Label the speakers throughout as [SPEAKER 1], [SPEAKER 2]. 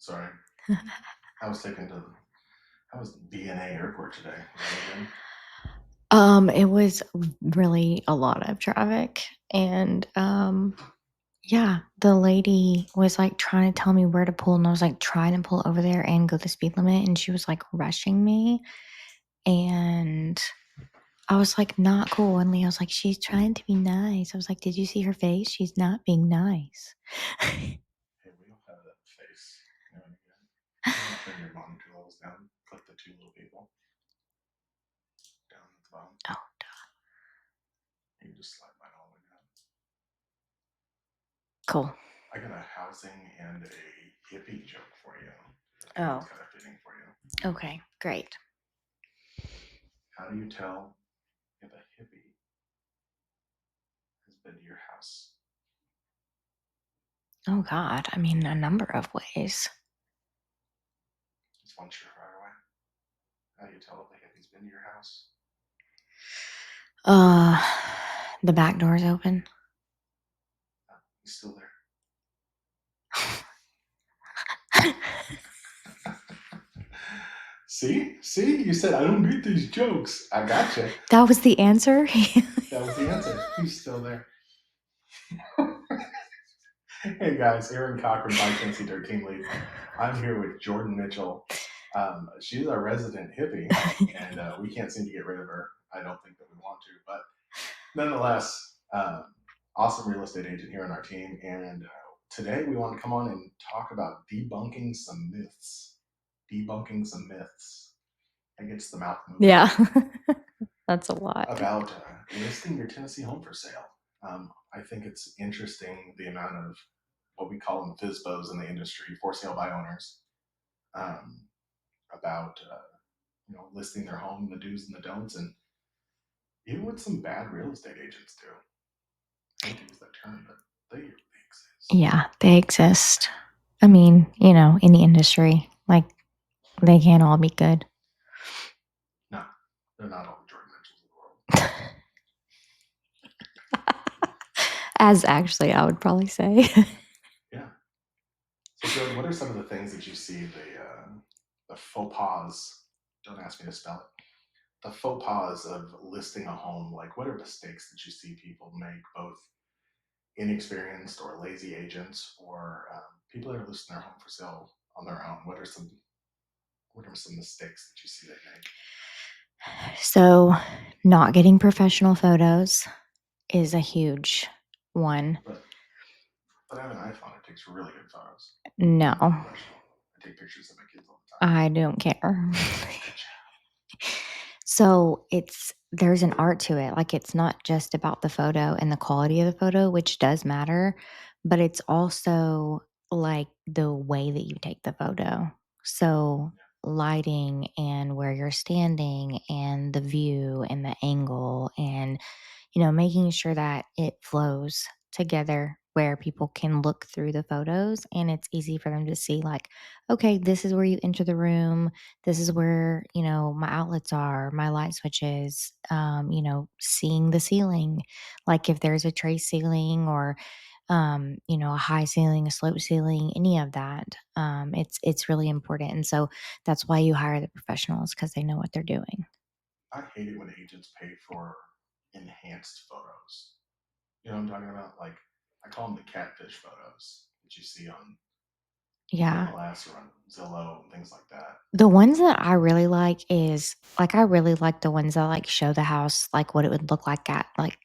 [SPEAKER 1] Sorry. I was DNA airport today?
[SPEAKER 2] It was really a lot of traffic, and yeah, the lady was like trying to tell me where to pull, and I was like trying to pull over there and go the speed limit, and she was like rushing me, and I was like, not cool. And Leo's like, she's trying to be nice. I was like, did you see her face? She's not being nice.
[SPEAKER 1] Hey, we all have that face. You know, again. Turn your monitor levels down. Click the two little people down at the bottom.
[SPEAKER 2] Oh,
[SPEAKER 1] You can just slide mine all the way down.
[SPEAKER 2] cool.
[SPEAKER 1] I got a housing and a hippie joke for you.
[SPEAKER 2] Oh.
[SPEAKER 1] It's kind of fitting for you.
[SPEAKER 2] Okay, great.
[SPEAKER 1] How do you tell if a hippie has been to your house?
[SPEAKER 2] Oh God, I mean, a number of ways.
[SPEAKER 1] Just one surefire way. How do you tell if a hippie's been to your house?
[SPEAKER 2] The back door's open.
[SPEAKER 1] Oh, he's still there. See, you said I don't get these jokes. I gotcha.
[SPEAKER 2] That was the answer.
[SPEAKER 1] That was the answer. He's still there. Hey guys, Aaron Cochran, by Tennessee Dirt Team Lead. I'm here with Jordan Mitchell. She's our resident hippie, and we can't seem to get rid of her. I don't think that we want to, but nonetheless, awesome real estate agent here on our team. And today we want to come on and talk about debunking some myths. Debunking some myths. That gets the mouth moving.
[SPEAKER 2] Yeah, that's a lot.
[SPEAKER 1] About listing your Tennessee home for sale. I think it's interesting the amount of what we call them FISBOs in the industry, for sale by owners, about listing their home, the do's and the don'ts, and even what some bad real estate agents do. I hate to use that term, but they exist.
[SPEAKER 2] Yeah, they exist. I mean, in the industry, like they can't all be good.
[SPEAKER 1] No, they're not all the Jordan Mitchells of the world.
[SPEAKER 2] As actually, I would probably say.
[SPEAKER 1] Yeah. So, Jordan, what are some of the things that you see the faux pas? Don't ask me to spell it. The faux pas of listing a home. Like, what are mistakes that you see people make, both inexperienced or lazy agents, or people that are listing their home for sale on their own? What are some mistakes that you see they make?
[SPEAKER 2] So, not getting professional photos is a huge one.
[SPEAKER 1] But I have an iPhone. It takes really good photos.
[SPEAKER 2] No,
[SPEAKER 1] I take pictures of my kids all the time.
[SPEAKER 2] I don't care. So there's an art to it. Like it's not just about the photo and the quality of the photo, which does matter, but it's also like the way that you take the photo. So lighting and where you're standing and the view and the angle and making sure that it flows together where people can look through the photos and it's easy for them to see like, okay, this is where you enter the room. This is where, my outlets are, my light switches, seeing the ceiling, like if there's a tray ceiling or, a high ceiling, a slope ceiling, any of that. It's really important. And so that's why you hire the professionals because they know what they're doing.
[SPEAKER 1] I hate it when agents pay for enhanced photos. You know what I'm talking about? Like, I call them the catfish photos that you see on
[SPEAKER 2] Yeah.
[SPEAKER 1] MLS or on Zillow and things like that.
[SPEAKER 2] The ones that I really like is like I really like the ones that like show the house like what it would look like at like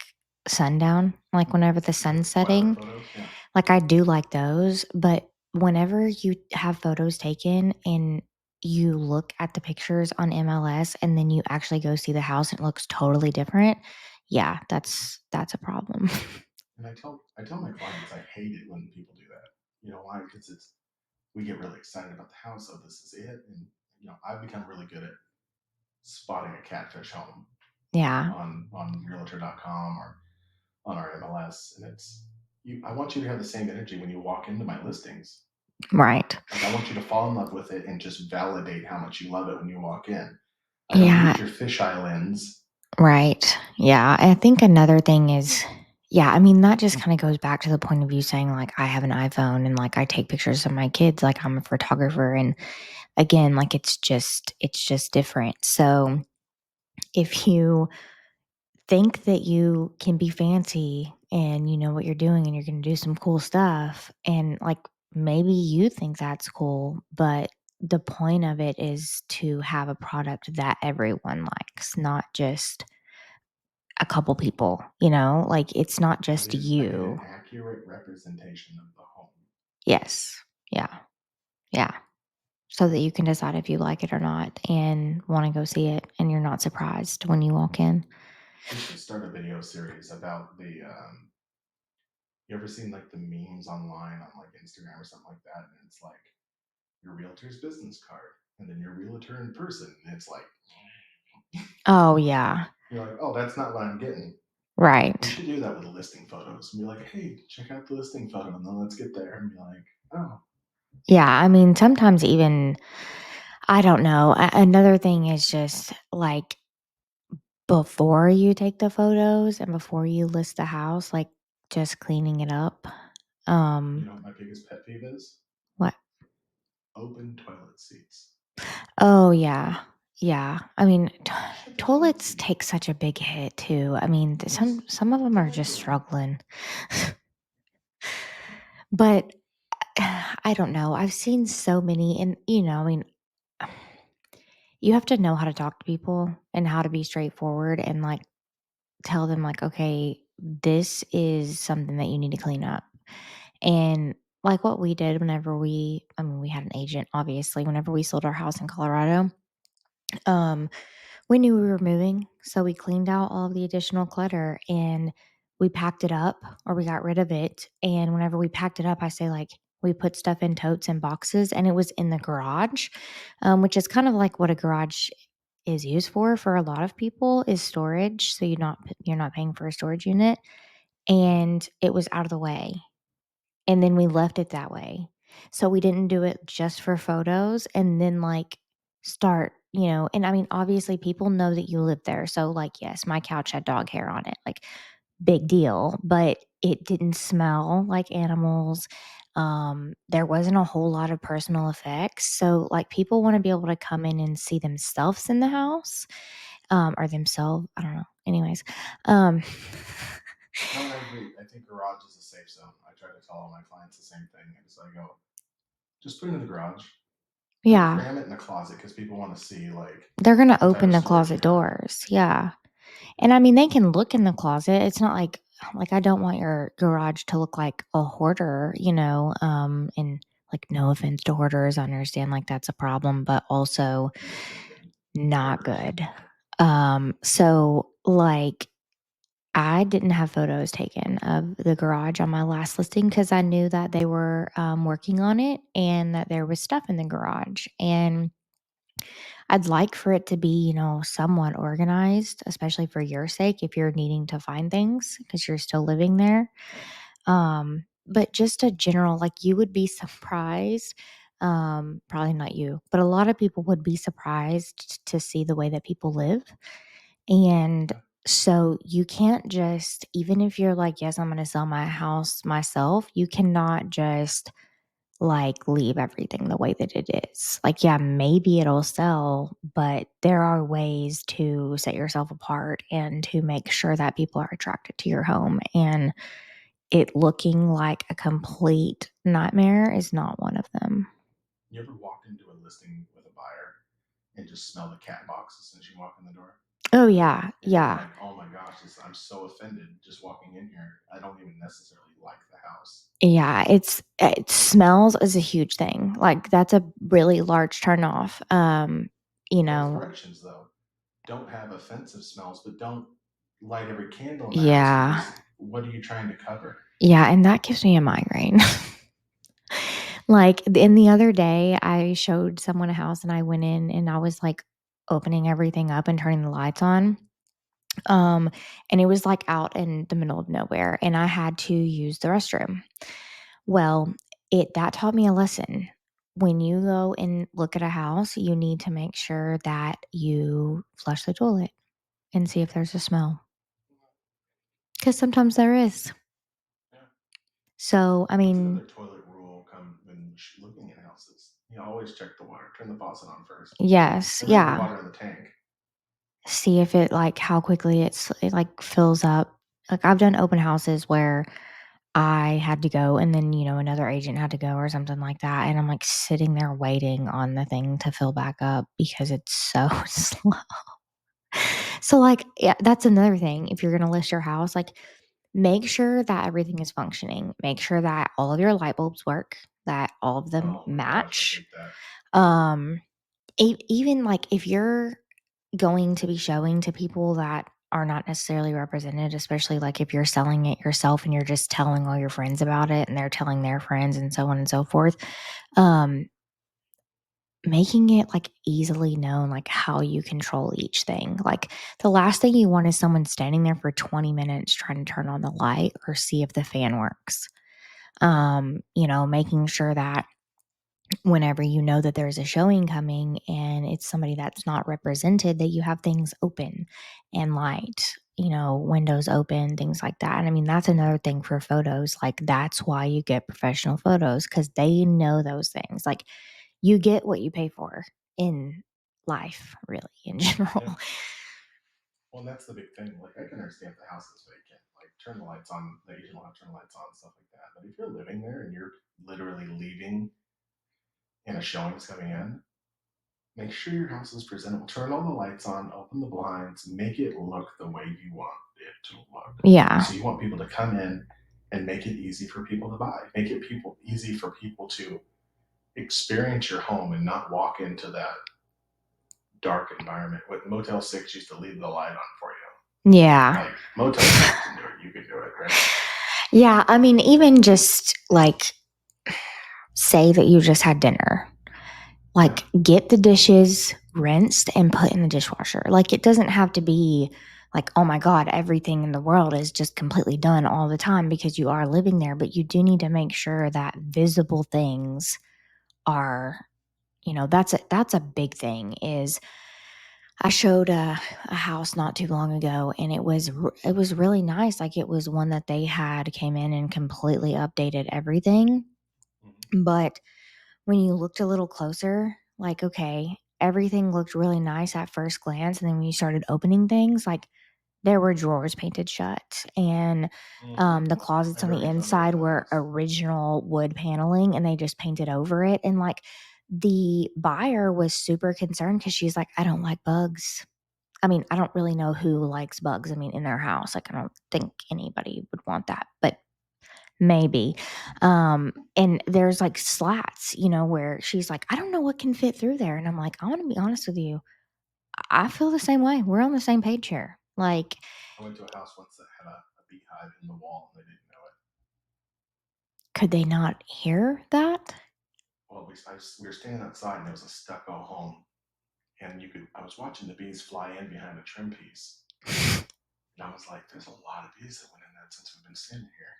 [SPEAKER 2] sundown, like whenever the sun's setting.
[SPEAKER 1] Photos, yeah.
[SPEAKER 2] Like I do like those, but whenever you have photos taken and you look at the pictures on MLS and then you actually go see the house and it looks totally different, yeah, that's a problem.
[SPEAKER 1] And I tell my clients I hate it when people do that. You know why? Because we get really excited about the house. Oh, this is it, and I've become really good at spotting a catfish home.
[SPEAKER 2] Yeah.
[SPEAKER 1] On Realtor.com or on our MLS, and I want you to have the same energy when you walk into my listings.
[SPEAKER 2] Right.
[SPEAKER 1] Like I want you to fall in love with it and just validate how much you love it when you walk in. I
[SPEAKER 2] Yeah.
[SPEAKER 1] don't need your fisheye lens.
[SPEAKER 2] Right. Yeah. I think another thing is Yeah, I mean, that just kinda goes back to the point of you saying, like, I have an iPhone and, like, I take pictures of my kids, like, I'm a photographer, and again, like, it's just different. So, if you think that you can be fancy and you know what you're doing and you're gonna do some cool stuff, and, like, maybe you think that's cool, but the point of it is to have a product that everyone likes, not just a couple people, you know? Like, it's not just
[SPEAKER 1] I need an
[SPEAKER 2] you.
[SPEAKER 1] accurate representation of the home.
[SPEAKER 2] Yes. Yeah. Yeah. So that you can decide if you like it or not and wanna go see it, and you're not surprised when you walk in.
[SPEAKER 1] We should start a video series about the. You ever seen like the memes online on like Instagram or something like that, and it's like your realtor's business card, and then your realtor in person, and it's like
[SPEAKER 2] Oh, yeah.
[SPEAKER 1] you're like, oh, that's not what I'm getting. We
[SPEAKER 2] Right.
[SPEAKER 1] should do that with the listing photos and be like, hey, check out the listing photo, and then let's get there and be like, oh,
[SPEAKER 2] Yeah, I mean, sometimes even I don't know, another thing is just, like, before you take the photos and before you list the house, like, just cleaning it up.
[SPEAKER 1] you
[SPEAKER 2] Um,
[SPEAKER 1] know what my biggest pet peeve is?
[SPEAKER 2] what
[SPEAKER 1] Open toilet seats.
[SPEAKER 2] Oh, yeah. Yeah. I mean,
[SPEAKER 1] Shut the toilet
[SPEAKER 2] toilets
[SPEAKER 1] seat.
[SPEAKER 2] take such a big hit too. I mean,
[SPEAKER 1] Yes,
[SPEAKER 2] some of them are just
[SPEAKER 1] deliberately.
[SPEAKER 2] struggling. But I don't know. I've seen so many, and, I mean, you have to know how to talk to people and how to be straightforward and, like, tell them, like, "Okay, this is something that you need to clean up." And, like, what we did whenever we had an agent, obviously, whenever we sold our house in Colorado, um, we knew we were moving, so we cleaned out all of the additional clutter and we packed it up, or we got rid of it. And whenever we packed it up, I say, like, we put stuff in totes and boxes, and it was in the garage, which is kind of like what a garage is used for a lot of people, is storage. So you're not paying for a storage unit, and it was out of the way. And then we left it that way. So we didn't do it just for photos and then, like, start, and I mean, obviously people know that you live there. So, like, yes, my couch had dog hair on it, like, big deal, but it didn't smell like animals. There wasn't a whole lot of personal effects. So, like, people want to be able to come in and see themselves in the house, or themselves. I don't know. Anyways, um,
[SPEAKER 1] No, I agree. I think garage is a safe zone. I try to tell all my clients the same thing. It's like, oh, just put it in the garage. Don't
[SPEAKER 2] yeah,
[SPEAKER 1] cram it in the closet because people want to see like
[SPEAKER 2] they're going to
[SPEAKER 1] what type
[SPEAKER 2] open
[SPEAKER 1] of
[SPEAKER 2] the
[SPEAKER 1] storage you
[SPEAKER 2] closet
[SPEAKER 1] have.
[SPEAKER 2] doors. Yeah. And I mean, they can look in the closet. It's not like, I don't want your garage to look like a hoarder, and, like, no offense to hoarders, I understand, like, that's a problem, but also
[SPEAKER 1] Yes, they can.
[SPEAKER 2] not
[SPEAKER 1] Hoarders.
[SPEAKER 2] good. So, like, I didn't have photos taken of the garage on my last listing because I knew that they were, working on it and that there was stuff in the garage, and I'd like for it to be, somewhat organized, especially for your sake if you're needing to find things because you're still living there. But just a general, like, you would be surprised. Probably not you, but a lot of people would be surprised to see the way that people live. And
[SPEAKER 1] Yeah.
[SPEAKER 2] so you can't just, even if you're like, yes, I'm going to sell my house myself, you cannot just, like, leave everything the way that it is. Like, yeah, maybe it'll sell, but there are ways to set yourself apart and to make sure that people are attracted to your home. And it looking like a complete nightmare is not one of them.
[SPEAKER 1] You ever walk into a listing with a buyer and just smell the cat box as soon as you walk in the door?
[SPEAKER 2] Oh, yeah.
[SPEAKER 1] And you're
[SPEAKER 2] Yeah.
[SPEAKER 1] like, oh my gosh, I'm so offended just walking in here. I don't even necessarily like the house.
[SPEAKER 2] Yeah, it smells is a huge thing. Like, that's a really large turn off. You
[SPEAKER 1] Both
[SPEAKER 2] know,
[SPEAKER 1] directions, though. Don't have offensive smells, but don't light every candle in the house
[SPEAKER 2] yeah.
[SPEAKER 1] because what are you trying to cover?
[SPEAKER 2] Yeah, and that gives me a migraine. Like, and the other day, I showed someone a house and I went in and I was, like, opening everything up and turning the lights on. Um, and it was, like, out in the middle of nowhere, and I had to use the restroom. Well, it that taught me a lesson. When you go and look at a house, you need to make sure that you flush the toilet and see if there's a smell. 'Cause sometimes there is.
[SPEAKER 1] Yeah.
[SPEAKER 2] So, I
[SPEAKER 1] What's
[SPEAKER 2] mean,
[SPEAKER 1] another toilet rule come when looking at houses? You always check the water. Turn the faucet on first.
[SPEAKER 2] yes,
[SPEAKER 1] Never leave the
[SPEAKER 2] yeah.
[SPEAKER 1] water in the tank.
[SPEAKER 2] See if it, like, how quickly it, like, fills up. Like, I've done open houses where I had to go and then, another agent had to go or something like that, and I'm, like, sitting there waiting on the thing to fill back up because it's so slow. So, like, yeah, that's another thing. If you're gonna list your house, like, make sure that everything is functioning. Make sure that all of your light bulbs work, that all of them
[SPEAKER 1] Oh my gosh, I
[SPEAKER 2] match.
[SPEAKER 1] hate that.
[SPEAKER 2] Um, even, like, if you're going to be showing to people that are not necessarily represented, especially, like, if you're selling it yourself and you're just telling all your friends about it and they're telling their friends and so on and so forth, um, making it, like, easily known, like, how you control each thing. Like, the last thing you want is someone standing there for 20 minutes trying to turn on the light or see if the fan works. Making sure that whenever you know that there's a showing coming and it's somebody that's not represented, that you have things open and light, windows open, things like that. And I mean, that's another thing for photos. Like, that's why you get professional photos, because they know those things. Like, you get what you pay for in life, really, in general.
[SPEAKER 1] Yeah. Well, and that's the big thing. Like, I can understand if the house is vacant. Like, turn the lights on. The agent will have to turn the lights on, stuff like that. But if you're living there and you're literally leaving and a showing's coming in, make sure your house is presentable. Turn all the lights on, open the blinds, make it look the way you want it to look.
[SPEAKER 2] Yeah.
[SPEAKER 1] So you want people to come in and make it easy for people to buy. Make it easy for people to experience your home and not walk into that dark environment. What Motel 6 used to leave the light on for you.
[SPEAKER 2] Yeah.
[SPEAKER 1] Like, Motel 6 can do it. You can do it, right?
[SPEAKER 2] Yeah. I mean, even just like, say that you just had dinner. Like, get the dishes rinsed and put in the dishwasher. Like, it doesn't have to be like, oh my God, everything in the world is just completely done all the time because you are living there. But you do need to make sure that visible things are, that's a big thing. Is I showed a house not too long ago, and it was really nice. Like, it was one that they had came in and completely updated everything.
[SPEAKER 1] Mm-hmm.
[SPEAKER 2] But when you looked a little closer, like, okay, everything looked really nice at first glance, and then when you started opening things, like, there were drawers painted shut, and
[SPEAKER 1] Mm-hmm.
[SPEAKER 2] the
[SPEAKER 1] I
[SPEAKER 2] closets on the
[SPEAKER 1] very familiar with
[SPEAKER 2] inside
[SPEAKER 1] that
[SPEAKER 2] were
[SPEAKER 1] house.
[SPEAKER 2] original wood paneling, and they just painted over it. And, like, the buyer was super concerned because she's like, I don't like bugs. I mean, I don't really know who likes bugs. I mean, in their house, like, I don't think anybody would want that, but maybe. And there's, like, slats, where she's like, I don't know what can fit through there. And I'm like, I want to be honest with you. I feel the same way. We're on the same page here. Like,
[SPEAKER 1] I went to a house once that had a beehive in the wall and they didn't know it.
[SPEAKER 2] could they not hear that?
[SPEAKER 1] Well, we were standing outside and there was a stucco home, and I was watching the bees fly in behind a trim piece, and I was like, "There's a lot of bees that went in that since we've been standing here."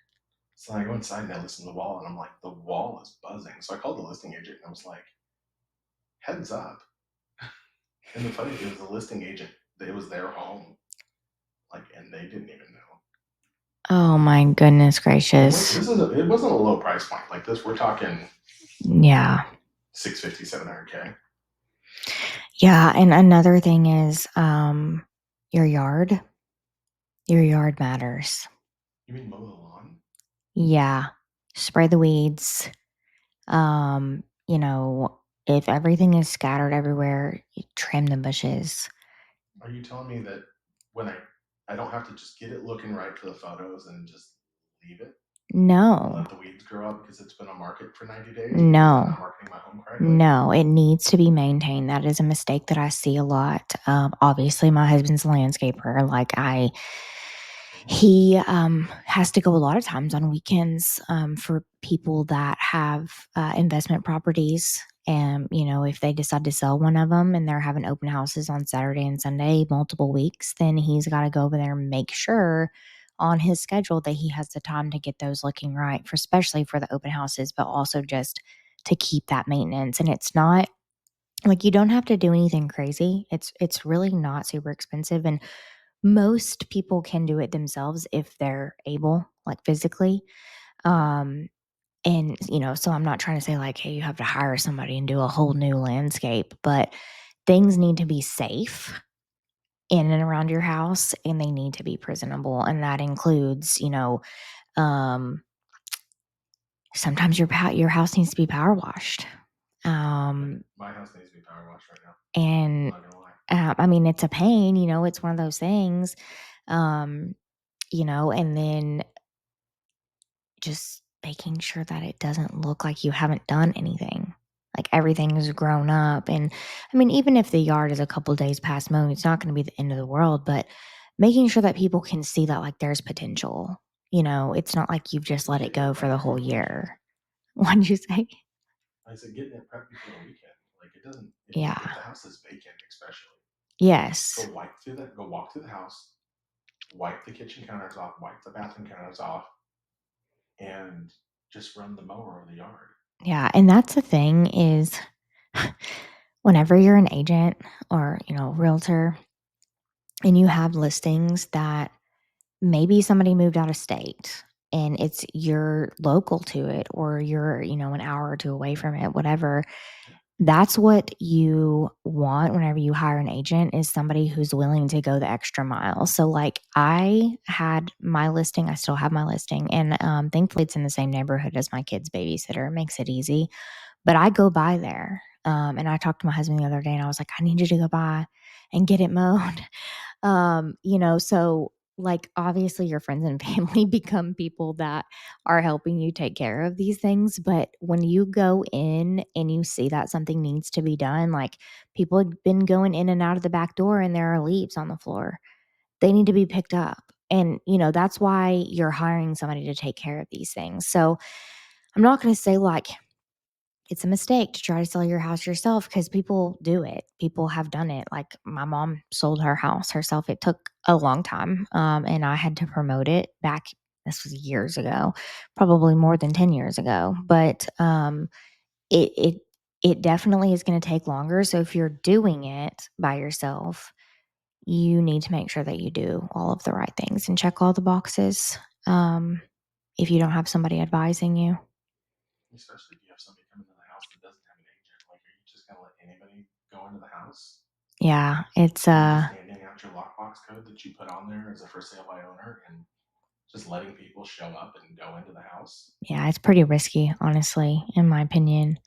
[SPEAKER 1] So I go inside and I listen to the wall, and I'm like, "The wall is buzzing." So I called the listing agent and I was like, "Heads up!" And the funny thing is, the listing agent, it was their home, like, and they didn't even know.
[SPEAKER 2] Oh my goodness
[SPEAKER 1] And
[SPEAKER 2] gracious.
[SPEAKER 1] it wasn't a low price point like this. We're talking
[SPEAKER 2] Yeah.
[SPEAKER 1] 650, 700K.
[SPEAKER 2] Yeah. And another thing is, your yard. Your yard matters.
[SPEAKER 1] You mean mow the lawn?
[SPEAKER 2] Yeah. Spray the weeds. If everything is scattered everywhere, you trim the bushes.
[SPEAKER 1] Are you telling me that when I don't have to just get it looking right for the photos and just leave it and
[SPEAKER 2] No,
[SPEAKER 1] let the weeds grow up because it's been on market for 90 days because I'm
[SPEAKER 2] no,
[SPEAKER 1] not marketing my home correctly?
[SPEAKER 2] no. It needs to be maintained. That is a mistake that I see a lot. Obviously, my husband's a landscaper. Like,
[SPEAKER 1] Mhm.
[SPEAKER 2] he has to go a lot of times on weekends for people that have investment properties. And, if they decide to sell one of them and they're having open houses on Saturday and Sunday, multiple weeks, then he's got to go over there and make sure on his schedule that he has the time to get those looking right, for especially for the open houses, but also just to keep that maintenance. And it's not like, you don't have to do anything crazy. It's really not super expensive. And Most people can do it themselves if they're able, like physically. Um, and, so I'm not trying to say like, hey, you have to hire somebody and do a whole new landscape, but things need to be safe in and around your house and they need to be presentable. And that includes, um, sometimes your house needs to be power washed.
[SPEAKER 1] My house needs to be power washed right now.
[SPEAKER 2] And
[SPEAKER 1] I'm not gonna lie.
[SPEAKER 2] I mean, it's a pain, it's one of those things. Um, and then just making sure that it doesn't look like you haven't done anything. Like everything is grown up. And I mean, even if the yard is a couple days past mowing, it's not going to be the end of the world, but making sure that people can see that like there's potential. It's not like you've just let it go for the whole year. What did you say?
[SPEAKER 1] I said getting it prepped before the weekend. Like it doesn't
[SPEAKER 2] Yeah.
[SPEAKER 1] if the house is vacant especially.
[SPEAKER 2] Yes.
[SPEAKER 1] Go walk through the house, wipe the kitchen counters off, wipe the bathroom counters off, and just run the mower over the yard.
[SPEAKER 2] Yeah. And that's the thing is whenever you're an agent or, realtor and you have listings that maybe somebody moved out of state and you're local to it or you're, an hour or two away from it, whatever. That's what you want whenever you hire an agent is somebody who's willing to go the extra mile. So like I had my listing, I still have my listing and thankfully it's in the same neighborhood as my kid's babysitter. It makes it easy. But I go by there. And I talked to my husband the other day and I was like, I need you to go by and get it mowed. So like obviously your friends and family become people that are helping you take care of these things. But when you go in and you see that something needs to be done, like people have been going in and out of the back door and there are leaves on the floor, they need to be picked up. And, that's why you're hiring somebody to take care of these things. So I'm not going to say like, it's a mistake to try to sell your house yourself because people do it. People have done it. Like my mom sold her house herself. It took a long time, and I had to promote it back. This was years ago, probably more than 10 years ago. But it it it definitely is going to take longer. So if you're doing it by yourself, you need to make sure that you do all of the right things and check all the boxes. Um, if you don't have somebody advising you.
[SPEAKER 1] Especially if you have somebody come into the house that doesn't have an agent. Like, are you just gonna let anybody go into the house?
[SPEAKER 2] Yeah, it's
[SPEAKER 1] Are you just handing out your lockbox code that you put on there as a for sale by owner and just letting people show up and go into the house?
[SPEAKER 2] Yeah, it's pretty risky, honestly, in my opinion.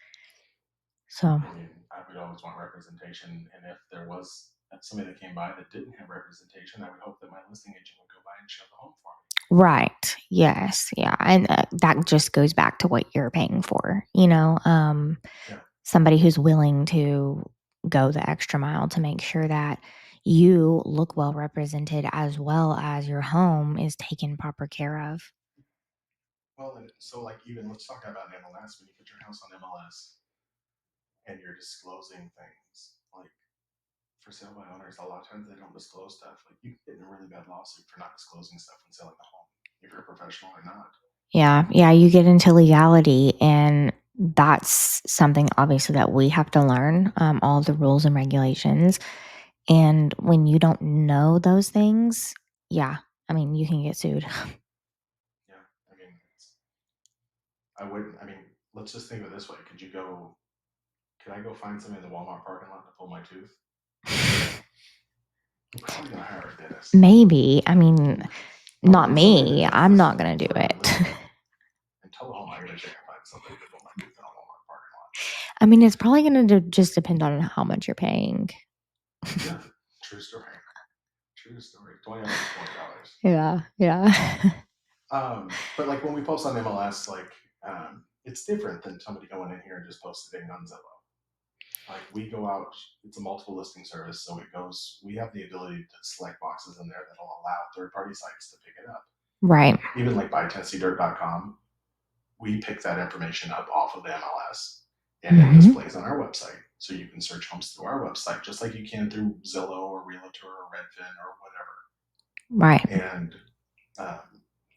[SPEAKER 2] So,
[SPEAKER 1] I mean, I would always want representation, and if there was somebody that came by that didn't have representation, I would hope that my listing agent would go by and show the home for me.
[SPEAKER 2] right. Yes. Yeah. And that just goes back to what you're paying for,
[SPEAKER 1] Yeah.
[SPEAKER 2] somebody who's willing to go the extra mile to make sure that you look well represented as well as your home is taken proper care of.
[SPEAKER 1] Well, and so like even let's talk about MLS. When you put your house on MLS and you're disclosing things like for sale by owners, a lot of times they don't disclose stuff. Like you get in a really bad lawsuit for not disclosing stuff when selling the home, if you're a professional or not.
[SPEAKER 2] Yeah. Yeah. You get into legality, and that's something obviously that we have to learn all the rules and regulations. And when you don't know those things, yeah, I mean, you can get sued.
[SPEAKER 1] Yeah, I mean, I wouldn't. I mean, let's just think of it this way: could you go? Could I go find somebody in the Walmart parking lot to pull my tooth? I'm probably gonna hire a dentist.
[SPEAKER 2] Maybe. I mean,
[SPEAKER 1] I
[SPEAKER 2] not
[SPEAKER 1] want somebody that
[SPEAKER 2] me.
[SPEAKER 1] does
[SPEAKER 2] I'm
[SPEAKER 1] this
[SPEAKER 2] not going to do
[SPEAKER 1] for a
[SPEAKER 2] it.
[SPEAKER 1] living. And tell the home, I bet you can find somebody to pull my tooth in a Walmart parking lot.
[SPEAKER 2] I mean, it's probably going to just depend on how much you're paying.
[SPEAKER 1] Yeah, true story. True story. $20 is $20.
[SPEAKER 2] Yeah. Yeah.
[SPEAKER 1] But like when we post on MLS, like it's different than somebody going in here and just posting on Zillow. Like we go out, it's a multiple listing service, so it goes. We have the ability to select boxes in there that'll allow third-party sites to pick it up.
[SPEAKER 2] Right.
[SPEAKER 1] Even like buytennesseedirt.com, we pick that information up off of the MLS, and it
[SPEAKER 2] Hmm.
[SPEAKER 1] displays on our website. So you can search homes through our website, just like you can through Zillow or Realtor or Redfin or
[SPEAKER 2] Right.
[SPEAKER 1] whatever. And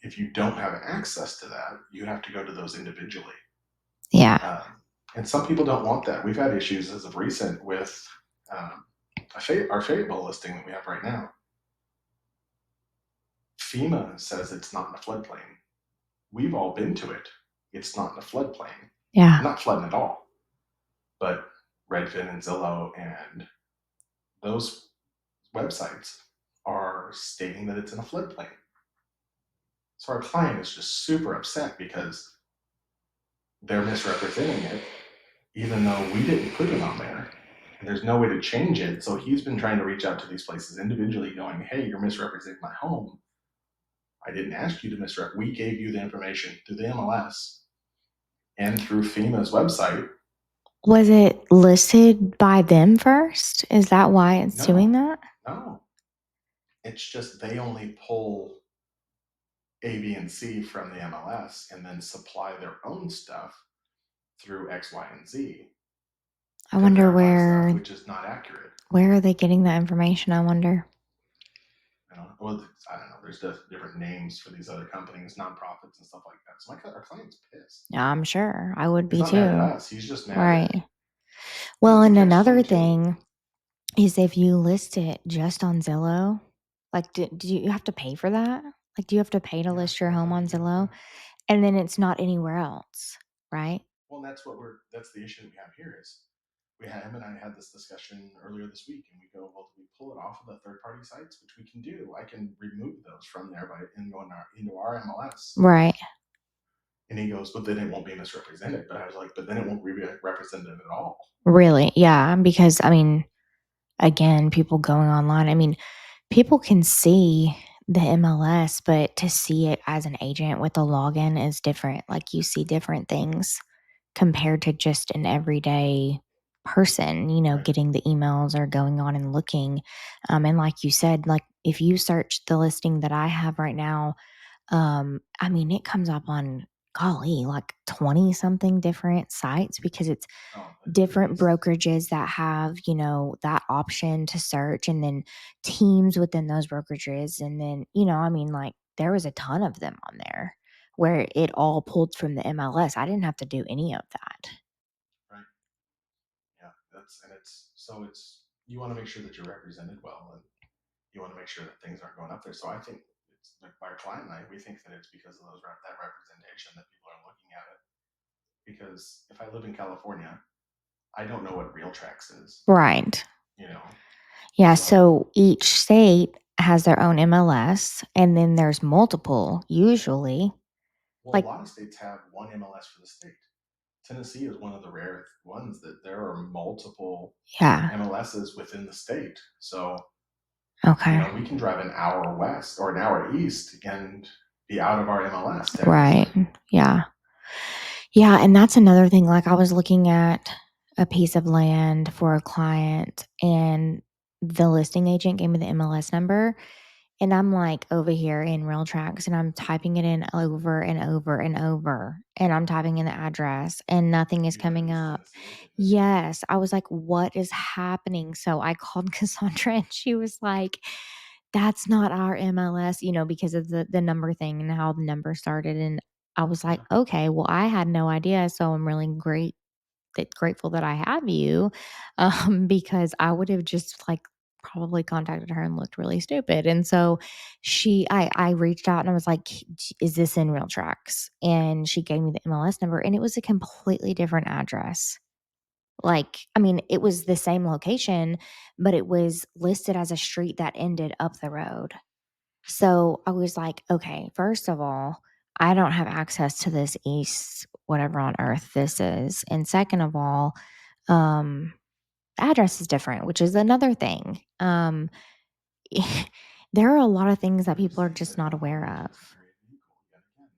[SPEAKER 1] if you don't have access to that, you have to go to those individually.
[SPEAKER 2] Yeah.
[SPEAKER 1] And some people don't want that. We've had issues as of recent with our Fayetteville listing that we have right now. FEMA says it's not in a floodplain. We've all been to it. It's not in a floodplain.
[SPEAKER 2] Yeah.
[SPEAKER 1] Not flooding at all. But Redfin and Zillow and those websites are stating that it's in a floodplain. So our client is just super upset because they're misrepresenting it, even though we didn't put it on there. And there's no way to change it. So he's been trying to reach out to these places individually, going, hey, you're misrepresenting my home. I didn't ask you to misrepresent. We gave you the information through the MLS and through FEMA's website.
[SPEAKER 2] Was it listed by them first? Is that why it's doing
[SPEAKER 1] No,
[SPEAKER 2] that?
[SPEAKER 1] no. It's just they only pull A, B, and C from the MLS and then supply their own stuff through X, Y, and Z
[SPEAKER 2] I
[SPEAKER 1] to
[SPEAKER 2] wonder
[SPEAKER 1] verify stuff, which is not accurate.
[SPEAKER 2] where are they getting that information, I wonder?
[SPEAKER 1] Well, I don't know. There's just different names for these other companies, nonprofits, and stuff like that. So our client's pissed.
[SPEAKER 2] Yeah, I'm sure. I would
[SPEAKER 1] He's
[SPEAKER 2] be
[SPEAKER 1] not mad at
[SPEAKER 2] too.
[SPEAKER 1] us. He's just mad
[SPEAKER 2] Right.
[SPEAKER 1] that,
[SPEAKER 2] Well,
[SPEAKER 1] it's a
[SPEAKER 2] and
[SPEAKER 1] catch
[SPEAKER 2] another
[SPEAKER 1] 22.
[SPEAKER 2] thing is if you list it just on Zillow, like, do you have to pay for that? Like, do you have to pay to
[SPEAKER 1] Yeah,
[SPEAKER 2] list your
[SPEAKER 1] I
[SPEAKER 2] home
[SPEAKER 1] thought
[SPEAKER 2] on
[SPEAKER 1] you did.
[SPEAKER 2] Zillow?
[SPEAKER 1] Yeah.
[SPEAKER 2] And then it's not anywhere else, right?
[SPEAKER 1] Well, that's the issue that we have here is him and I had this discussion earlier this week, and we go, well, do we pull it off of the third party sites, which we can do? I can remove those from there by into our MLS.
[SPEAKER 2] Right.
[SPEAKER 1] And he goes, but then it won't be misrepresented. But I was like, but then it won't be represented at all.
[SPEAKER 2] Really? Yeah. Because, I mean, again, people going online, I mean, people can see the MLS, but to see it as an agent with a login is different. Like, you see different things compared to just an everyday person,
[SPEAKER 1] Right.
[SPEAKER 2] getting the emails or going on and looking. And like you said, like, if you search the listing that I have right now, I mean, it comes up on, golly, like 20 something different sites because it's
[SPEAKER 1] At
[SPEAKER 2] different
[SPEAKER 1] least.
[SPEAKER 2] brokerages that have, that option to search, and then teams within those brokerages. And then, I mean, like, there was a ton of them on there where it all pulled from the MLS. I didn't have to do any of that.
[SPEAKER 1] Right. Yeah. It's you want to make sure that you're represented well, and you want to make sure that things aren't going up there. So I think it's like our client and I, we think that it's because of that representation that people are looking at it. Because if I live in California, I don't know what real tracks is.
[SPEAKER 2] Right.
[SPEAKER 1] You know,
[SPEAKER 2] Yeah.
[SPEAKER 1] so
[SPEAKER 2] So each state has their own MLS, and then there's multiple, usually.
[SPEAKER 1] well, a
[SPEAKER 2] Like,
[SPEAKER 1] lot of states have one MLS for the state. Tennessee is one of the rare ones that there are multiple
[SPEAKER 2] yeah.
[SPEAKER 1] MLSs within the state. So
[SPEAKER 2] Okay.
[SPEAKER 1] we can drive an hour west or an hour east and be out of our MLS
[SPEAKER 2] Right.
[SPEAKER 1] technically.
[SPEAKER 2] Yeah. Yeah, and that's another thing. Like, I was looking at a piece of land for a client, and the listing agent gave me the MLS number, and I'm like over here in Real Tracks, and I'm typing it in over and over and over, and I'm typing in the address, and nothing is
[SPEAKER 1] You went to
[SPEAKER 2] coming
[SPEAKER 1] this
[SPEAKER 2] up.
[SPEAKER 1] Tennessee agent, didn't you?
[SPEAKER 2] Yes, I was like, "What is happening?" So I called Cassandra, and she was like, "That's not our MLS," because of the number thing and how the number started. And I was like,
[SPEAKER 1] Yeah.
[SPEAKER 2] "Okay, well, I had no idea, so I'm really grateful that I have you," because I would have just, like, probably contacted her and looked really stupid. And so I reached out and I was like, "Is this in Real Tracks?" And she gave me the MLS number, and it was a completely different address. Like, I mean, it was the same location, but it was listed as a street that ended up the road. So I was like, okay, first of all, I don't have access to this east, whatever on earth this is. And second of all, um, the address is different, which is another thing. There are a lot of things that
[SPEAKER 1] We're
[SPEAKER 2] people
[SPEAKER 1] just
[SPEAKER 2] are
[SPEAKER 1] thinking
[SPEAKER 2] just
[SPEAKER 1] that
[SPEAKER 2] not
[SPEAKER 1] not all
[SPEAKER 2] aware
[SPEAKER 1] agents
[SPEAKER 2] of.
[SPEAKER 1] are created equal yet again.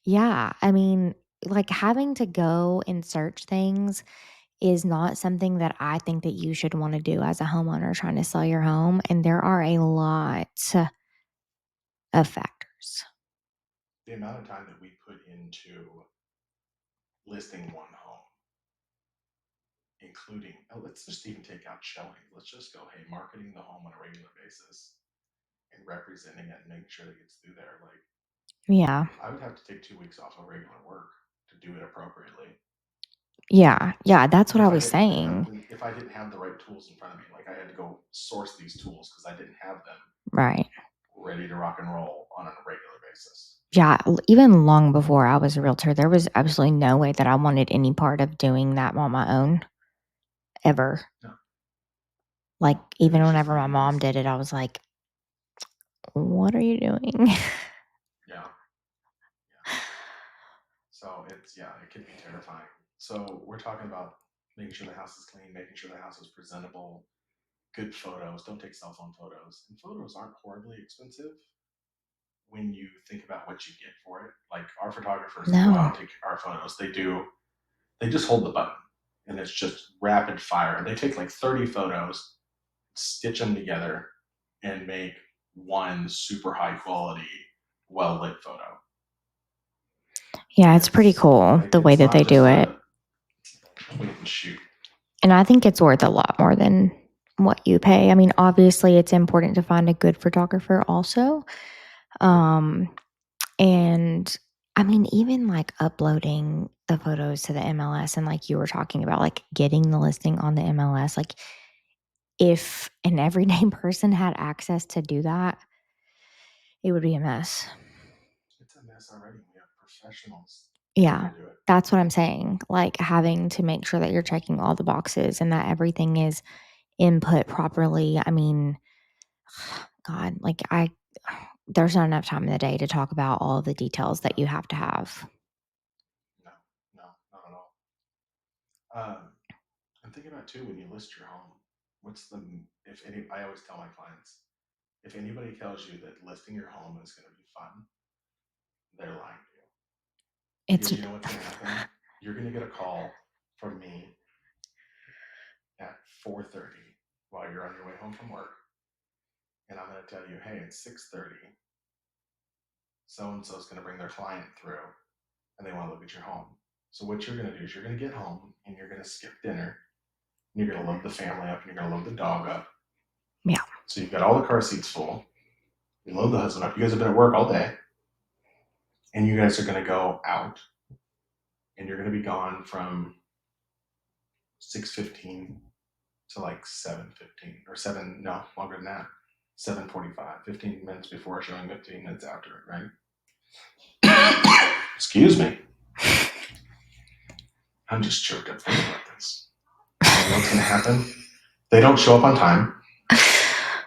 [SPEAKER 2] Yeah. I mean, like, having to go and search things is not something that I think that you should want to do as a homeowner trying to sell your home. And there are a lot of factors.
[SPEAKER 1] The amount of time that we put into listing one home, including, let's just even take out showing. Let's just go, hey, marketing the home on a regular basis and representing it and making sure that it gets through there. Like,
[SPEAKER 2] Yeah.
[SPEAKER 1] I would have to take 2 weeks off of regular work to do it appropriately.
[SPEAKER 2] Yeah. Yeah. That's
[SPEAKER 1] And
[SPEAKER 2] what I was saying.
[SPEAKER 1] if I didn't have the right tools in front of me, like I had to go source these tools because I didn't have them
[SPEAKER 2] Right.
[SPEAKER 1] ready to rock and roll on a regular basis.
[SPEAKER 2] Yeah, even long before I was a realtor, there was absolutely no way that I wanted any part of doing that on my own ever.
[SPEAKER 1] No,
[SPEAKER 2] Like,
[SPEAKER 1] no, and
[SPEAKER 2] even
[SPEAKER 1] it's just
[SPEAKER 2] whenever
[SPEAKER 1] the
[SPEAKER 2] my mom
[SPEAKER 1] easiest.
[SPEAKER 2] did it, I was like, "What are you doing?"
[SPEAKER 1] Yeah, yeah. So it can be terrifying. So we're talking about making sure the house is clean, making sure the house is presentable, good photos. Don't take cell phone photos. And photos aren't horribly expensive when you think about what you get for it. Like our photographers that go out
[SPEAKER 2] No.
[SPEAKER 1] and take our photos, they just hold the button and it's just rapid fire. They take like 30 photos, stitch them together, and make one super high quality, well lit photo.
[SPEAKER 2] Yeah,
[SPEAKER 1] And
[SPEAKER 2] it's pretty
[SPEAKER 1] it's
[SPEAKER 2] cool
[SPEAKER 1] like
[SPEAKER 2] the way
[SPEAKER 1] it's
[SPEAKER 2] that they
[SPEAKER 1] not
[SPEAKER 2] do
[SPEAKER 1] just
[SPEAKER 2] it.
[SPEAKER 1] a point and shoot.
[SPEAKER 2] And I think it's worth a lot more than what you pay. I mean, obviously, it's important to find a good photographer also.
[SPEAKER 1] Yep.
[SPEAKER 2] Um, and I mean, even like uploading the photos to the MLS and like you were talking about, like getting the listing on the MLS, like if an everyday person had access to do that, it would be a mess.
[SPEAKER 1] It's a mess already. We have professionals trying
[SPEAKER 2] Yeah,
[SPEAKER 1] to do it.
[SPEAKER 2] that's what I'm saying. Like having to make sure that you're checking all the boxes and that everything is input properly. I mean, God, like there's not enough time in the day to talk about all the details that
[SPEAKER 1] No,
[SPEAKER 2] you have to have.
[SPEAKER 1] no, no, not at all. Um, and think about too when you list your home. What's the if any? I always tell my clients if anybody tells you that listing your home is going to be fun, they're lying to you.
[SPEAKER 2] It's
[SPEAKER 1] Because you know what's going to happen? You're going to get a call from me at 4:30 while you're on your way home from work, and I'm going to tell you, hey, it's 6:30. So and so is going to bring their client through, and they want to look at your home. So what you're going to do is you're going to get home and you're going to skip dinner. And you're going to load the family up and you're going to load the dog up.
[SPEAKER 2] yeah.
[SPEAKER 1] So you've got all the car seats full. You load the husband up. You guys have been at work all day, and you guys are going to go out, and you're going to be gone from 6:15 to like 7:15 or seven. No, longer than that. 7:45. 15 minutes before showing, 15 minutes after it. Right? Excuse me. I'm just choked up thinking about this. And what's going to happen? They don't show up on time.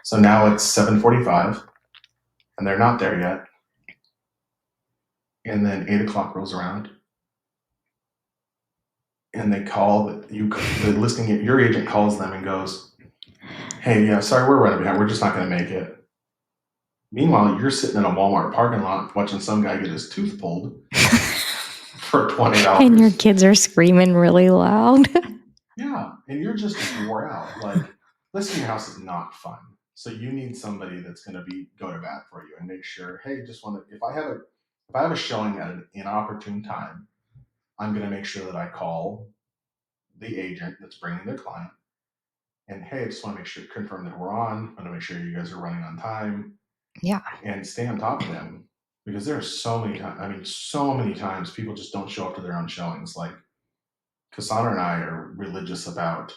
[SPEAKER 1] So now it's 7:45, and they're not there yet. And then 8 o'clock rolls around, and they call the listing. Your agent calls them and goes, "Hey, yeah, sorry, we're running behind. We're just not going to make it." Meanwhile, you're sitting in a Walmart parking lot watching some guy get his tooth pulled for $20.
[SPEAKER 2] And your kids are screaming really loud.
[SPEAKER 1] Yeah, and you're just wore out. Like listing your house is not fun. So you need somebody that's going to be go to bat for you and make sure. Hey, just want to. If I have a showing at an inopportune time, I'm going to make sure that I call the agent that's bringing their client. And hey, I just want to make sure confirm that we're on. I want to make sure you guys are running on time
[SPEAKER 2] Yeah.
[SPEAKER 1] and stay on top of them because there are so many times. I mean, so many times people just don't show up to their own showings. Like Cassandra and I are religious about,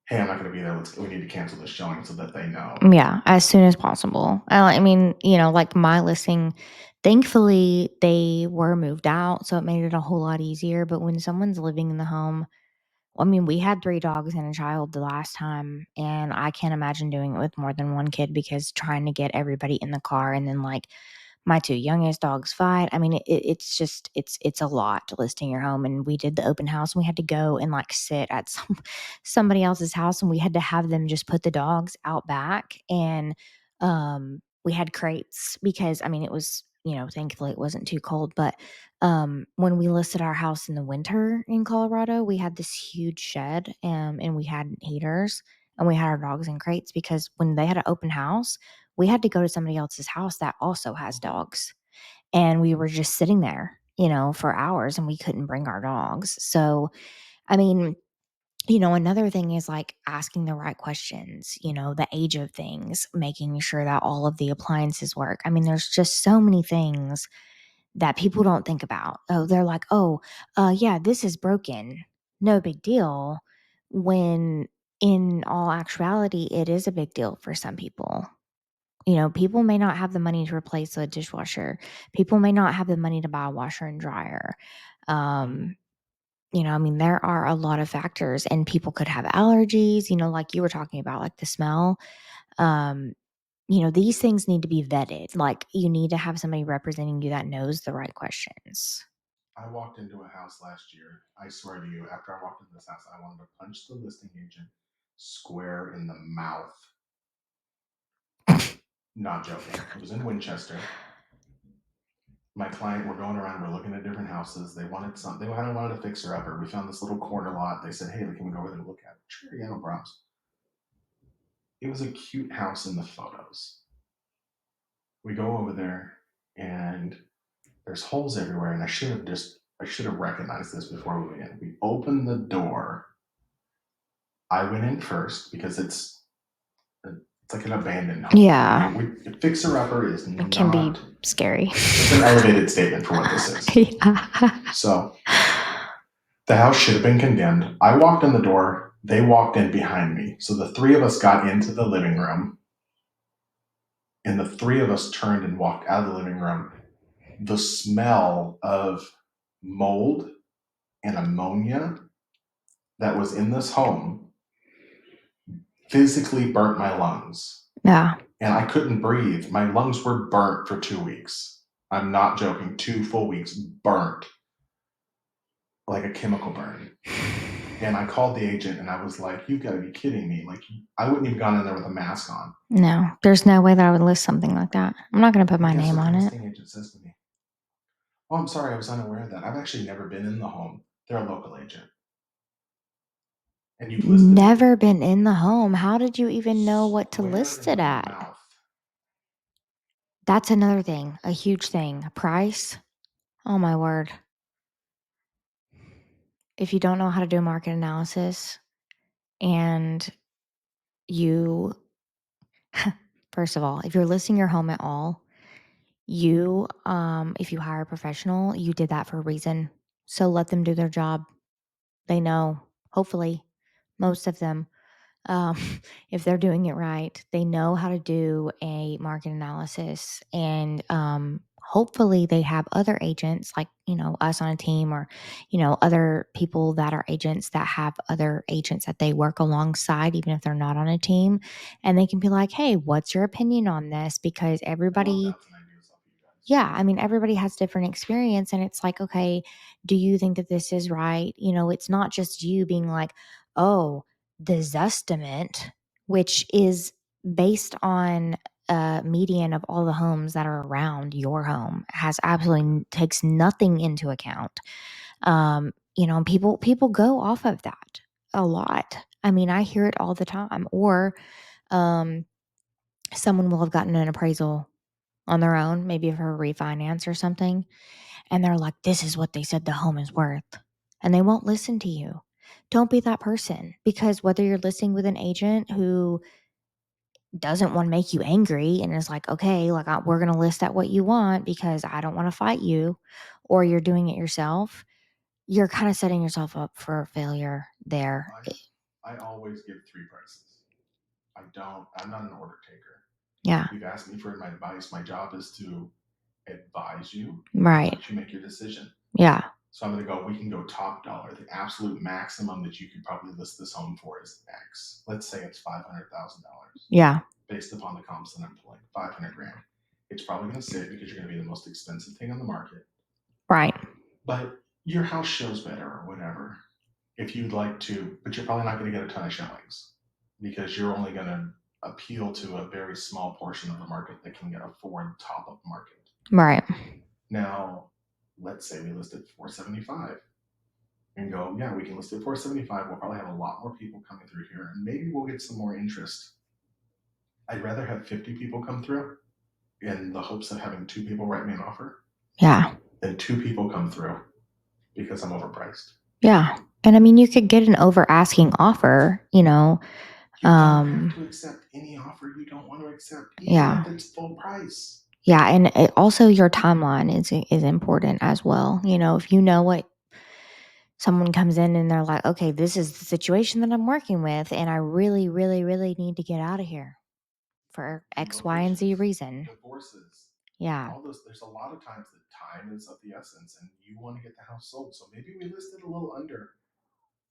[SPEAKER 1] hey, I'm not going to be there. We need to cancel this showing so that they know.
[SPEAKER 2] Yeah, as soon as possible. I mean, like my listing, thankfully they were moved out, so it made it a whole lot easier. But when someone's living in the home, I mean, we had 3 dogs and a child the last time, and I can't imagine doing it with more than 1 kid because trying to get everybody in the car and then, like, my 2 youngest dogs fight. I mean, it's just it's a lot listing your home, and we did the open house, and we had to go and, like, sit at somebody else's house, and we had to have them just put the dogs out back, and, we had crates because, I mean, it was, thankfully it wasn't too cold, but when we listed our house in the winter in Colorado, we had this huge shed, and we had heaters, and we had our dogs in crates because when they had an open house, we had to go to somebody else's house that also has dogs. And we were just sitting there, for hours and we couldn't bring our dogs. So, I mean, another thing is like asking the right questions, the age of things, making sure that all of the appliances work. I mean, there's just so many things that people don't think about. Oh, they're like, oh, yeah, this is broken. No big deal. When in all actuality, it is a big deal for some people. People may not have the money to replace a dishwasher. People may not have the money to buy a washer and dryer. There are a lot of factors, and people could have allergies, like you were talking about, like the smell. Um, these things need to be vetted. Like, you need to have somebody representing you that knows the right questions.
[SPEAKER 1] I walked into a house last year. I swear to you, after I walked into this house, I wanted to punch the listing agent square in the mouth. Not joking. It was in Winchester. My client, we're going around, we're looking at different houses. They wanted something, they wanted a fixer upper. We found this little corner lot. They said, hey, can we go over there and look at it? Sure, yeah, no problems. It was a cute house in the photos. We go over there and there's holes everywhere, and I should have recognized this before we went in. We opened the door. I went in first because it's like an abandoned home.
[SPEAKER 2] Yeah.
[SPEAKER 1] Fixer upper is
[SPEAKER 2] It can be scary.
[SPEAKER 1] It's an elevated statement for what this is.
[SPEAKER 2] Yeah.
[SPEAKER 1] So the house should have been condemned. I walked in the door. They walked in behind me. So the three of us got into the living room, and the three of us turned and walked out of the living room. The smell of mold and ammonia that was in this home physically burnt my lungs.
[SPEAKER 2] Yeah.
[SPEAKER 1] And I couldn't breathe. My lungs were burnt for 2 weeks. I'm not joking. 2 full weeks burnt like a chemical burn. And I called the agent and I was like, you've got to be kidding me. Like, I wouldn't have gone in there with a mask on.
[SPEAKER 2] No, there's no way that I would list something like that. I'm not going to put my
[SPEAKER 1] Guess
[SPEAKER 2] name
[SPEAKER 1] what
[SPEAKER 2] on
[SPEAKER 1] the
[SPEAKER 2] it.
[SPEAKER 1] listing agent says to me? Oh, I'm sorry, I was unaware of that. I've actually never been in the home. They're a local agent. And you've listed
[SPEAKER 2] Never been in the home. How did you even know what to list it at?
[SPEAKER 1] mouth.
[SPEAKER 2] That's another thing, a huge thing. Price. Oh my word. If you don't know how to do market analysis and you, first of all, if you're listing your home at all, if you hire a professional, you did that for a reason. So let them do their job. They know, hopefully, most of them. um, if they're doing it right, they know how to do a market analysis, and hopefully they have other agents like us on a team, or other people that are agents that have other agents that they work alongside, even if they're not on a team, and they can be like, hey, what's your opinion on this? Because everybody, yeah, everybody has different experience, and it's like, okay, do you think that this is right? It's not just you being like, oh, the Zestimate, which is based on a median of all the homes that are around your home, has absolutely takes nothing into account. People go off of that a lot. I hear it all the time. Or um, someone will have gotten an appraisal on their own, maybe for a refinance or something, and they're like, this is what they said the home is worth. And they won't listen to you. Don't be that person, because whether you're listing with an agent who doesn't want to make you angry and is like, okay, like we're going to list at what you want because I don't want to fight you, or you're doing it yourself, you're kind of setting yourself up for failure there.
[SPEAKER 1] I always give 3 prices. I'm not an order taker.
[SPEAKER 2] Yeah.
[SPEAKER 1] You've asked me for my advice. My job is to advise you,
[SPEAKER 2] right?
[SPEAKER 1] Let you make your decision.
[SPEAKER 2] Yeah.
[SPEAKER 1] So I'm going to go, we can go top dollar. The absolute maximum that you could probably list this home for is X. Let's say it's $500,000.
[SPEAKER 2] Yeah.
[SPEAKER 1] Based upon the comps that I'm pulling, 500 grand. It's probably going to sit because you're going to be the most expensive thing on the market.
[SPEAKER 2] Right.
[SPEAKER 1] But your house shows better or whatever. If you'd like to, but you're probably not going to get a ton of showings because you're only going to appeal to a very small portion of the market that can afford top of market.
[SPEAKER 2] Right.
[SPEAKER 1] Now, let's say we listed 475 and go, yeah, we can list it 475. We'll probably have a lot more people coming through here, and maybe we'll get some more interest. I'd rather have 50 people come through in the hopes of having 2 people write me an offer.
[SPEAKER 2] Yeah.
[SPEAKER 1] Than 2 people come through because I'm overpriced.
[SPEAKER 2] Yeah. And you could get an over asking offer,
[SPEAKER 1] You don't have to accept any offer you don't want to accept, even if it's full price.
[SPEAKER 2] Yeah, and also your timeline is important as well. If you know what someone comes in and they're like, okay, this is the situation that I'm working with, and I really, really, really need to get out of here. for X, Y, and Z
[SPEAKER 1] relocations,
[SPEAKER 2] reason.
[SPEAKER 1] divorces,
[SPEAKER 2] Yeah.
[SPEAKER 1] all those. There's a lot of times that time is of the essence, and you want to get the house sold. So maybe we listed a little under,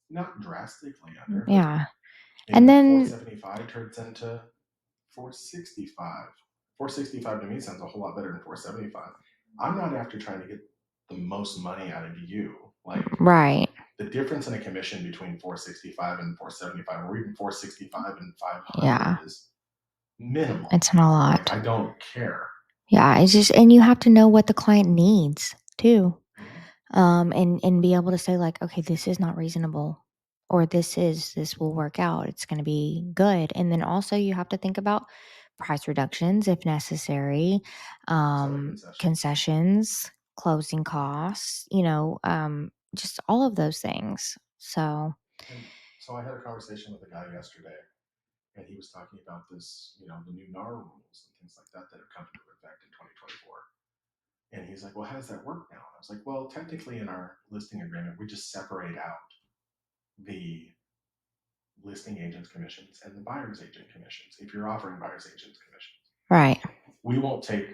[SPEAKER 1] not drastically under, but
[SPEAKER 2] Yeah. And
[SPEAKER 1] maybe
[SPEAKER 2] then
[SPEAKER 1] 475 turns into 465. 465 to me sounds a whole lot better than 475. I'm not after trying to get the most money out of you. Like
[SPEAKER 2] right.
[SPEAKER 1] the difference in a commission between 465 and 475, or even 465 and 500
[SPEAKER 2] Yeah.
[SPEAKER 1] is minimal.
[SPEAKER 2] It's not a
[SPEAKER 1] Like
[SPEAKER 2] lot.
[SPEAKER 1] I don't care.
[SPEAKER 2] Yeah, it's just and you have to know what the client needs too.
[SPEAKER 1] Mhm.
[SPEAKER 2] And be able to say like, okay, this is not reasonable, or this will work out. It's going to be good. And then also you have to think about price reductions if necessary,
[SPEAKER 1] Seller concessions.
[SPEAKER 2] concessions, closing costs, just all of those things. So
[SPEAKER 1] And so I had a conversation with a guy yesterday, and he was talking about this, the new NAR rules and things like that that have come into effect in 2024. And he's like, well, how does that work now? And I was like, well, technically in our listing agreement, we just separate out the listing agent's commissions and the buyer's agent commissions. If you're offering buyer's agent's commissions,
[SPEAKER 2] right,
[SPEAKER 1] we won't take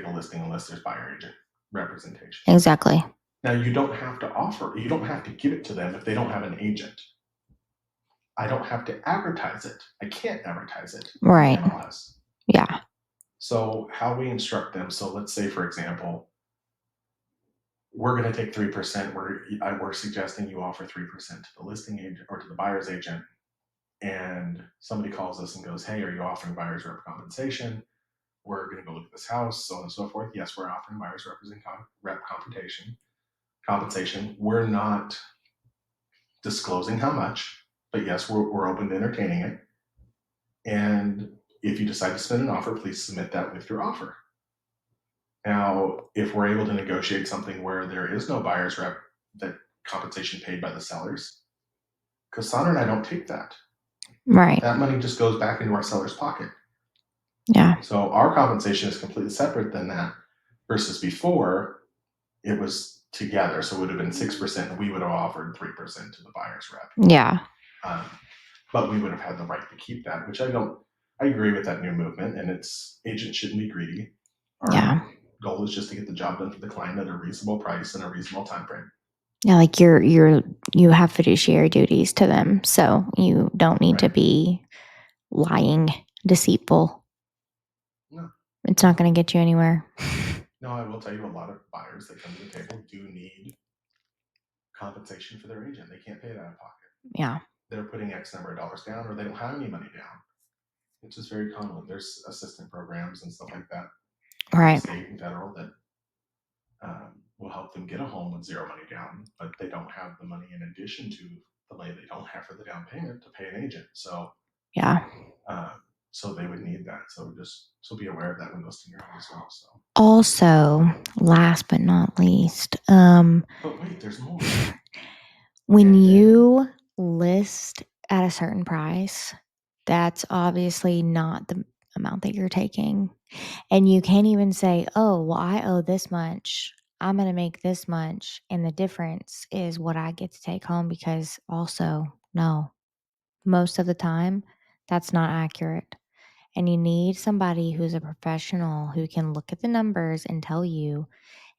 [SPEAKER 1] a listing unless there's buyer agent representation.
[SPEAKER 2] exactly,
[SPEAKER 1] Now you don't have to offer, you don't have to give it to them if they don't have an agent. I don't have to advertise it. I can't advertise it in
[SPEAKER 2] right,
[SPEAKER 1] MLS.
[SPEAKER 2] yeah,
[SPEAKER 1] So how we instruct them. So let's say, for example, we're going to take 3%. We're suggesting you offer 3% to the listing agent or to the buyer's agent. And somebody calls us and goes, hey, are you offering buyer's rep compensation? We're going to go look at this house, so on and so forth. Yes, we're offering buyer's rep compensation. We're not disclosing how much, but yes, we're open to entertaining it. And if you decide to submit an offer, please submit that with your offer. Now, if we're able to negotiate something where there is no buyer's rep, that compensation paid by the sellers, because Sandra and I don't take that.
[SPEAKER 2] right,
[SPEAKER 1] That money just goes back into our seller's pocket.
[SPEAKER 2] yeah,
[SPEAKER 1] So our compensation is completely separate than that, versus before it was together. So it would have been 6%, and we would have offered 3% to the buyer's rep.
[SPEAKER 2] yeah,
[SPEAKER 1] Um, but we would have had the right to keep that, which I don't. I agree with that new movement, and agents shouldn't be greedy. Our
[SPEAKER 2] yeah.
[SPEAKER 1] goal is just to get the job done for the client at a reasonable price and a reasonable time frame.
[SPEAKER 2] Yeah, like you have fiduciary duties to them, so you don't need to
[SPEAKER 1] Right.
[SPEAKER 2] be lying, deceitful.
[SPEAKER 1] No,
[SPEAKER 2] It's not going to get you anywhere.
[SPEAKER 1] no, I will tell you, a lot of buyers that come to the table do need compensation for their agent. They can't pay it out of pocket.
[SPEAKER 2] Yeah,
[SPEAKER 1] They're putting X number of dollars down, or they don't have any money down. It's just very common. There's assistant programs and stuff like that from
[SPEAKER 2] right.
[SPEAKER 1] state and federal that will help them get a home with zero money down, but they don't have the money in addition to the money they don't have for the down payment to pay an agent. So,
[SPEAKER 2] Yeah.
[SPEAKER 1] uh, so they would need that. So be aware of that when listing your home as well. So,
[SPEAKER 2] Also, last but not least,
[SPEAKER 1] but wait, there's more.
[SPEAKER 2] when
[SPEAKER 1] And then
[SPEAKER 2] you list at a certain price, that's obviously not the amount that you're taking. And you can't even say, oh, well, I owe this much. I'm going to make this much. And the difference is what I get to take home because also, no, most of the time, that's not accurate. And you need somebody who's a professional who can look at the numbers and tell you.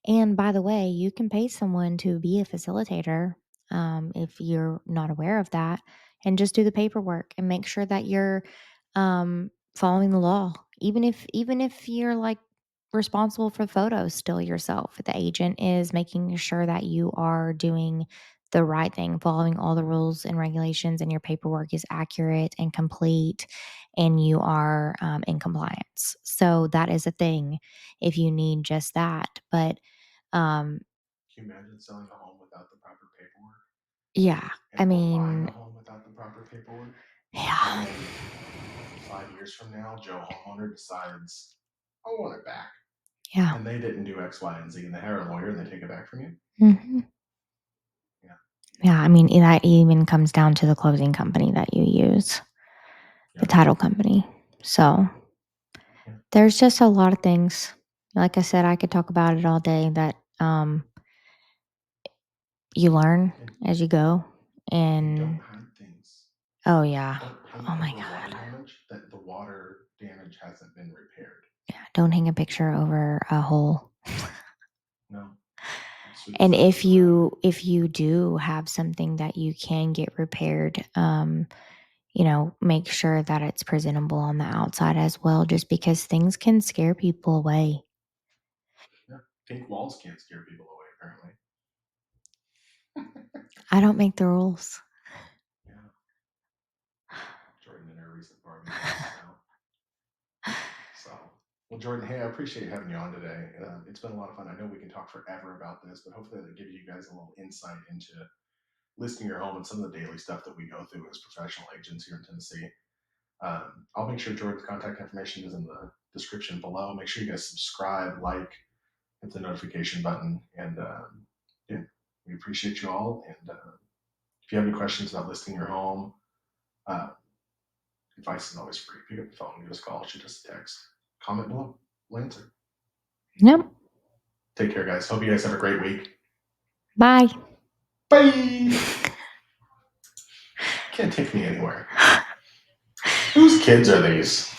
[SPEAKER 2] And by the way, you can pay someone to be a facilitator if you're not aware of that, and just do the paperwork and make sure that you're following the law. Even if you're like responsible for photos, still yourself. The agent is making sure that you are doing the right thing, following all the rules and regulations, and your paperwork is accurate and complete, and you are in compliance. So that is a thing if you need just that. But um,
[SPEAKER 1] can you imagine selling a home without the proper paperwork,
[SPEAKER 2] yeah, I
[SPEAKER 1] or buying
[SPEAKER 2] mean,
[SPEAKER 1] a home without the proper paperwork? And
[SPEAKER 2] yeah,
[SPEAKER 1] then 5 years from now, Joe homeowner decides, I want it back.
[SPEAKER 2] yeah,
[SPEAKER 1] And they didn't do X, Y, and Z, and they hire a lawyer and they take it back from you.
[SPEAKER 2] hmm
[SPEAKER 1] Yeah.
[SPEAKER 2] yeah. I mean, that even comes down to the closing company that you use, the
[SPEAKER 1] Yeah.
[SPEAKER 2] title company. So
[SPEAKER 1] Yeah.
[SPEAKER 2] there's just a lot of things. Like I said, I could talk about it all day. That you learn
[SPEAKER 1] And,
[SPEAKER 2] as you go,
[SPEAKER 1] and don't
[SPEAKER 2] and
[SPEAKER 1] hide things.
[SPEAKER 2] oh yeah,
[SPEAKER 1] Don't pay
[SPEAKER 2] oh
[SPEAKER 1] for
[SPEAKER 2] my
[SPEAKER 1] the water
[SPEAKER 2] god,
[SPEAKER 1] damage. That the water damage
[SPEAKER 2] Don't hang a picture over a hole.
[SPEAKER 1] No. Sweep the
[SPEAKER 2] And
[SPEAKER 1] stuff
[SPEAKER 2] if
[SPEAKER 1] under the rug.
[SPEAKER 2] you do have something that you can get repaired, make sure that it's presentable on the outside as well, just because things can scare people away.
[SPEAKER 1] Yeah. Pink walls can't scare people away, apparently.
[SPEAKER 2] I don't make the rules.
[SPEAKER 1] Yeah. Jordan and her recent Barbie house now. So, well, Jordan, hey, I appreciate having you on today. It's been a lot of fun. I know we can talk forever about this, but hopefully that'll give you guys a little insight into listing your home and some of the daily stuff that we go through as professional agents here in Tennessee. I'll make sure Jordan's contact information is in the description below. Make sure you guys subscribe, like, hit the notification button, and yeah, we appreciate you all. And if you have any questions about listing your home, uh, advice is always free. Pick up the phone, give us a call, shoot us a text, comment below. We'll answer.
[SPEAKER 2] Yep.
[SPEAKER 1] Take care, guys. Hope you guys have a great week.
[SPEAKER 2] Bye.
[SPEAKER 1] Bye. Can't take me anywhere. Whose kids are these?